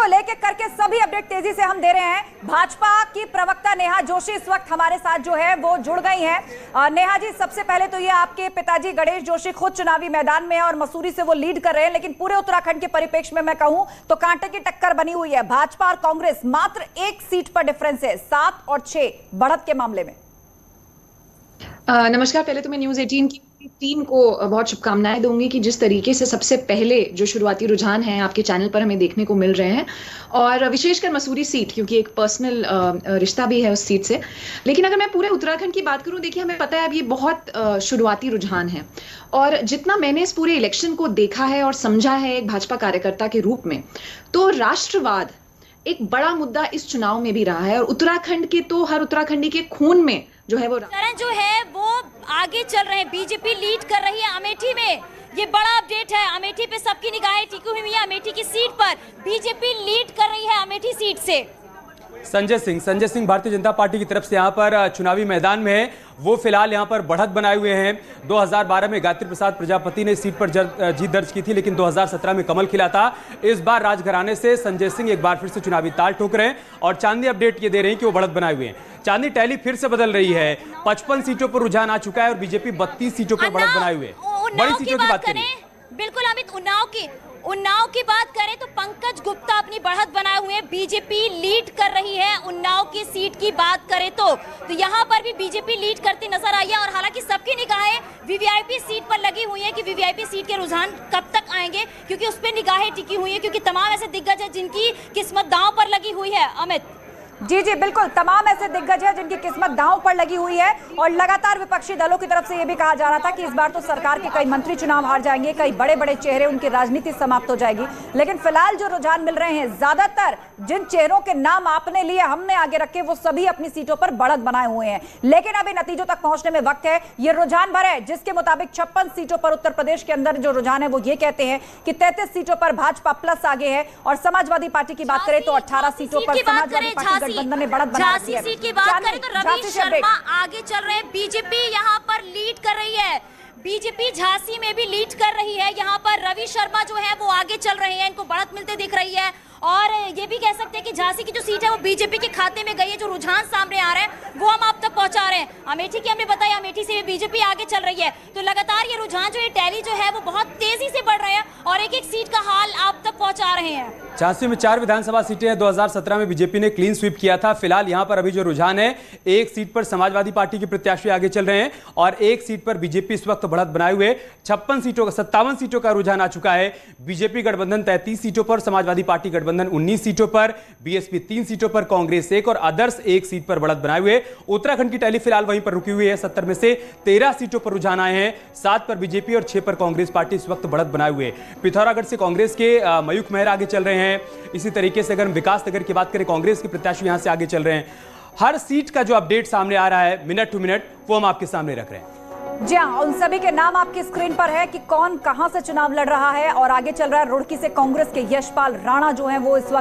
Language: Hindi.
लेके करके सभी अपडेट तेजी से हम दे रहे हैं। भाजपा की प्रवक्ता नेहा जोशी इस वक्त हमारे साथ जो है वो जुड़ गई हैं। नेहा जी, सबसे पहले तो ये आपके पिताजी गणेश जोशी खुद चुनावी मैदान में है और मसूरी से वो लीड कर रहे हैं, लेकिन पूरे उत्तराखंड के परिप्रेक्ष्य में मैं कहूं तो कांटे की टक्कर बनी हुई है। भाजपा और कांग्रेस मात्र एक सीट पर डिफरेंस है, 7 और 6 बढ़त के मामले में। नमस्कार। पहले तो मैं न्यूज़ 18 की टीम को बहुत शुभकामनाएं दूंगी कि जिस तरीके से सबसे पहले जो शुरुआती रुझान हैं आपके चैनल पर हमें देखने को मिल रहे हैं, और विशेषकर मसूरी सीट, क्योंकि एक पर्सनल रिश्ता भी है उस सीट से। लेकिन अगर मैं पूरे उत्तराखंड की बात करूं, देखिए हमें पता है अब ये बहुत शुरुआती रुझान है, और जितना मैंने इस पूरे इलेक्शन को देखा है और समझा है एक भाजपा कार्यकर्ता के रूप में, तो राष्ट्रवाद एक बड़ा मुद्दा इस चुनाव में भी रहा है। और उत्तराखंड के तो हर उत्तराखंडी के खून में जो है वो जो है वो आगे चल रहे हैं। बीजेपी लीड कर रही है अमेठी में, ये बड़ा अपडेट है। अमेठी पे सबकी निगाहें टिकी हुई है। अमेठी की सीट पर बीजेपी लीड कर रही है अमेठी सीट से। संजय सिंह भारतीय जनता पार्टी की तरफ से यहाँ पर चुनावी मैदान में है। वो फिलहाल यहाँ पर बढ़त बनाए हुए हैं। 2012 में गायत्री प्रसाद प्रजापति ने इस सीट पर जीत दर्ज की थी, लेकिन 2017 में कमल खिला था। इस बार राजघराने से संजय सिंह एक बार फिर से चुनावी ताल ठोक रहे हैं, और चांदी अपडेट ये दे रही है कि वो बढ़त बनाए हुए हैं। चांदी टैली फिर से बदल रही है। 55 सीटों पर रुझान आ चुका है और बीजेपी 32 सीटों पर बढ़त बनाए हुए हैं। बड़ी सीटों की बात करें, बिल्कुल अमित, उन्नाव की बात करें तो पंकज गुप्ता अपनी बढ़त बनाए हुए हैं। बीजेपी लीड कर रही है। उन्नाव की सीट की बात करें तो यहाँ पर भी बीजेपी लीड करती नजर आई है। और हालांकि सबकी निगाहें वीवीआईपी सीट पर लगी हुई है कि वीवीआईपी सीट के रुझान कब तक आएंगे, क्योंकि उस पर निगाहें टिकी हुई है, क्योंकि तमाम ऐसे दिग्गज है जिनकी किस्मत दांव पर लगी हुई है। अमित जी बिल्कुल, तमाम ऐसे दिग्गज हैं जिनकी किस्मत दांव पर लगी हुई है। और लगातार विपक्षी दलों की तरफ से यह भी कहा जा रहा था कि इस बार तो सरकार के कई मंत्री चुनाव हार जाएंगे, कई बड़े बड़े चेहरे, उनकी राजनीति समाप्त हो जाएगी। लेकिन फिलहाल जो रुझान मिल रहे हैं, ज्यादातर जिन चेहरों के नाम आपने लिए, हमने आगे रखे, वो सभी अपनी सीटों पर बढ़त बनाए हुए हैं। लेकिन अभी नतीजों तक पहुंचने में वक्त है। ये रुझान भर है जिसके मुताबिक 56 सीटों पर उत्तर प्रदेश के अंदर जो रुझान है वो ये कहते हैं कि 33 सीटों पर भाजपा प्लस आगे है। और समाजवादी पार्टी की बात करें तो 18 सीटों पर समाजवादी पार्टी गठबंधन ने बढ़त झांसी सीट की बात करें तो रवि शर्मा आगे चल रहे हैं। बीजेपी यहाँ पर लीड कर रही है। बीजेपी झांसी में भी लीड कर रही है। यहाँ पर रवि शर्मा जो है वो आगे चल रहे हैं, इनको बढ़त मिलते दिख रही है। और ये भी कह सकते हैं कि झांसी की जो सीट है वो बीजेपी के खाते में गई है। जो रुझान सामने आ रहे हैं वो हम आप तक पहुंचा रहे हैं। अमेठी की हमने बताया, अमेठी से भी बीजेपी आगे चल रही है। तो लगातार ये रुझान जो है, टैली जो है वो बहुत तेजी से बढ़ रहे हैं और एक एक सीट का हाल आप तक पहुंचा रहे हैं। झांसी में 4 विधानसभा सीटें हैं। 2017 में बीजेपी ने क्लीन स्वीप किया था। फिलहाल यहाँ पर अभी जो रुझान है, एक सीट पर समाजवादी पार्टी के प्रत्याशी आगे चल रहे हैं और एक सीट पर बीजेपी इस वक्त बढ़त बनाए हुए 57 सीटों का रुझान आ चुका है। बीजेपी गठबंधन 33 सीटों पर, समाजवादी पार्टी गठबंधन 19 सीटों पर, बीएसपी 3 सीटों पर, कांग्रेस 1 और अदर्स 1 सीट पर बढ़त बनाए हुए। उत्तराखंड की टैली फिलहाल वहीं पर रुकी हुई है। 70 में से 13 सीटों पर रुझान आए हैं। 7 पर बीजेपी और 6 पर कांग्रेस पार्टी इस वक्त बढ़त बनाए हुए। पिथौरागढ़ से कांग्रेस के मयूख मेहरा आगे चल रहे हैं। इसी तरीके से अगर विकास नगर की बात करें, कांग्रेस के प्रत्याशी यहां से आगे चल रहे हैं। हर सीट का जो अपडेट सामने आ रहा है मिनट टू मिनट, वो हम आपके सामने रख रहे हैं। जी हाँ, उन सभी के नाम आपकी स्क्रीन पर है कि कौन कहां से चुनाव लड़ रहा है और आगे चल रहा है। रुड़की से कांग्रेस के यशपाल राणा जो है वो इस वक्त